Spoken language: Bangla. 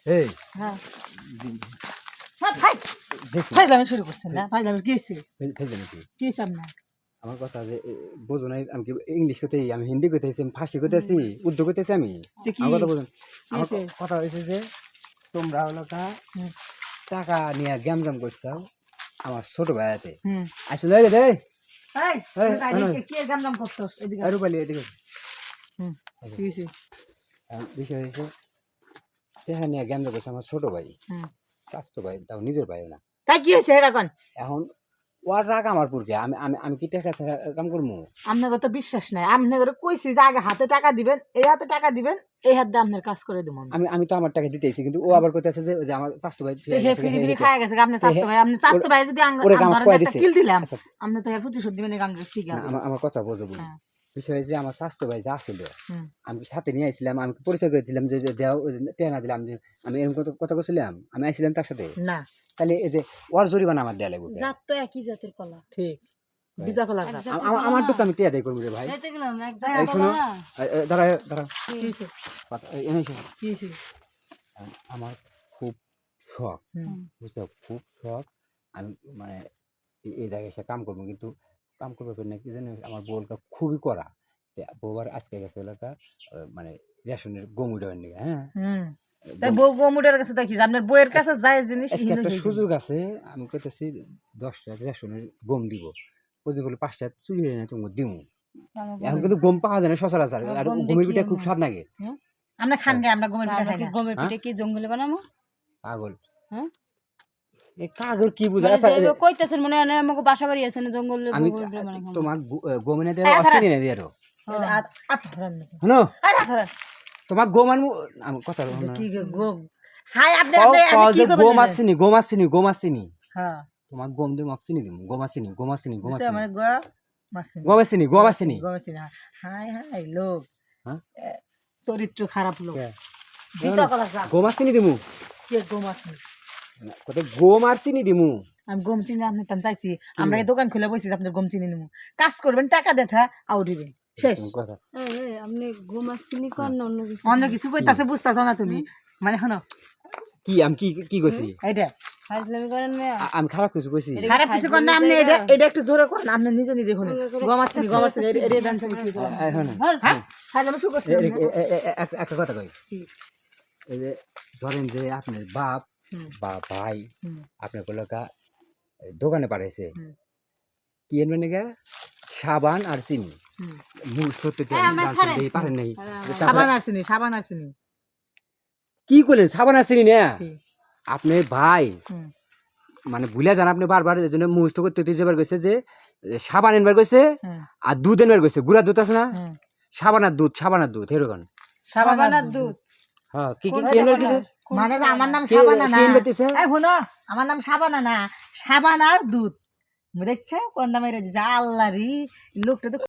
এই হ্যাঁ দি- হ্যাঁ ভাই দেখি ফাইজলামি শুরু করছেন না ফাইজলামি কি হয়েছে ফেলবে নাকি কি হয়েছে আপনার আমার কথা যে বোঝো নাই আমি কি ইংলিশ করতে আমি হিন্দি করতেছি আমি ফার্সি করতেছি উর্দু করতেছি আমি তো কি আমার কথা বোঝেন কি আমার হয়েছে? কথা হয়েছে যে তোমরা হলো হুম। টাকা নিয়ে গ্যাম করছো আমার ছোট ভাইয়াতে হুম আসলে রে এই এই, তাইলে কি গাম নাম করছস এদিকে রূপালি এদিকে হুম কি হয়েছে বিষয় হয়েছে টাকা নিয়ে গ্যাম করছে আমার ছোট ভাই হুম স্বাস্থ্য ভাই তাও নিজের ভাইও না তাই কি হয়েছে এটা কোন এখন ওর রাগ আমার পুরকে আমি আমি আমি কি টাকা ছাড়া কাম করবো আপনার তো বিশ্বাস নাই আপনার কইছি যে আগে হাতে টাকা দিবেন এই হাতে টাকা দিবেন এই হাত দিয়ে আপনার কাজ করে দেবো আমি আমি তো আমার টাকা দিতেছি কিন্তু ও আবার কইতেছে যে আমার স্বাস্থ্য ভাই হে ফিরি ফিরি খায় গেছে আপনি স্বাস্থ্য ভাই আপনি স্বাস্থ্য ভাই যদি ওরে আমার কয় একটা দিছে। কিল দিলাম আচ্ছা, আপনি তো এর প্রতিশোধ দিবেন এই কামটা ঠিক না, আছে আমার কথা বোঝো বলি হ্যাঁ। বিষয় যে আমার স্বাস্থ্য ভাই যা ছিল হুম আমি সাথে নিয়ে আসছিলাম আমি পরিচয় করেছিলাম যে দেও টেয়া না দিলাম যে আমি এরকম কথা বলছিলাম আমি আসছিলাম তার সাথে না তাহলে এই যে ওর জরিমানা আমার দেয়া লাগবে জাত তো একই জাতের কলা ঠিক বিজা কলা এক গাছ। জাতের আমার কলা তো আমি টেয়া দেয় করবো রে ভাই যাইতে গেলাম এক এই জাতের শোনো কলা দাঁড়া দাঁড়া কি হয়েছে এনে শোনো। কি হয়েছে আমার খুব শখ হুম বুঝছো খুব শখ আমি মানে এই জায়গায় এসে কাম করবো কিন্তু কাম করবো না কি জানি আমার বউটা খুবই করা বউবার আজকে গেছে এলাকা মানে রেশনের গমু দেওয়ার নিয়ে হ্যাঁ হুম তাই বউ গোমুডের কাছে দেখি আপনার বউয়ের কাছে যায় জিনিস আজকে একটা সুযোগ আছে আমি কইতেছি 10টা রেশনের গম দিব ওই বলে 5টা চুরি হয়ে না তুমি দিমু এখন কিন্তু গম পাওয়া যায় না সচরাচর আর গম গমের দেখি পিঠা খুব আমি। স্বাদ লাগে আমরা খান গে আমরা গোমের পিঠা আমরা খাই কি না গমের পিঠে কি জঙ্গলে বানাবো পাগল হ্যাঁ এ কাগর কি বুঝা মানে আচ্ছা, যে কইতেছেন মনে হয় না আমাকে বাসা বাড়ি আছে না জঙ্গলে আমি গমের পিঠে বানাবো। তোমার গমেনে দিয়ে হ্যাঁ, অস্ট্রেলিয়া নিয়ে দিয়ে আধরান নাকি হনো আরে আধরান তোমার গম আনবো আমি কথা কি গো হাই আপনি আপনি আপনি কি করবেন গম আসছিনি হ্যাঁ তোমার গম দিয়ে মাছছিনি দিম গম আসছিনি বুঝতে মানে গো মাসিন গম আসছিনি গমেছিন হাই হাই লোক হ্যাঁ? চরিত্র খারাপ লোক কে? বিজা কলা গাছ। গম আসছিনি দিমু কে গম আছে কত গম আসছিনি দিমু আমি গম চিনি আপনি তান চাইছি আমরা এই দোকান খুলে বসেছি আপনার গম চিনি নিমু কাজ করবেন টাকা দেখা আউ দিবেন শেষ তুমি কথা আপনি ঘুম আসছিনি কর না অন্য কিছু অন্য কিছু কইতাছে বুঝতাছ না তুমি মানে শোনো কি আমি কি কি কইছি এইটা ফাইজলামি করেন মেয়া আমি খারাপ কিছু কইছি খারাপ কিছু কোন না আপনি এটা এটা একটু জোরে কোন আপনি নিজে নিজে কোন গম আছে এটা দান থেকে কি করব এখন হ্যাঁ তাহলে আমি শুরু করছি একটা কথা কই এই যে ধরেন যে আপনার বাপ হুম। বা ভাই হুম। আপনার কলকা দোকানে পাঠাইছে হুম। কি এর মানে সাবান আর চিনি হুম। মূল সত্যি আমরা ছাড়েন। পারেন নাই সাবান আসেনি সাবান আসেনি কি করলেন সাবান আর চিনি না কি আপনি ভাই হুম মানে ভুলে যান আপনি বারবার এই জন্য মুস্ত করতে যেবার গেছে যে সাবান এনবার গেছে হুম আর দুধ এনবার গেছে গুড়া দুধ আছে না হুম সাবান আর দুধ এরকম সাবান আর দুধ হ্যাঁ কি কি কোন কি এনবার সাবান? দিছে? মানে যে আমার নাম কে- সাবানা না কে এনবার দিছে? এই শুনো আমার নাম সাবানা না সাবান আর দুধ দেখছে কোন নামে রে আল্লাহ রি লোকটা তো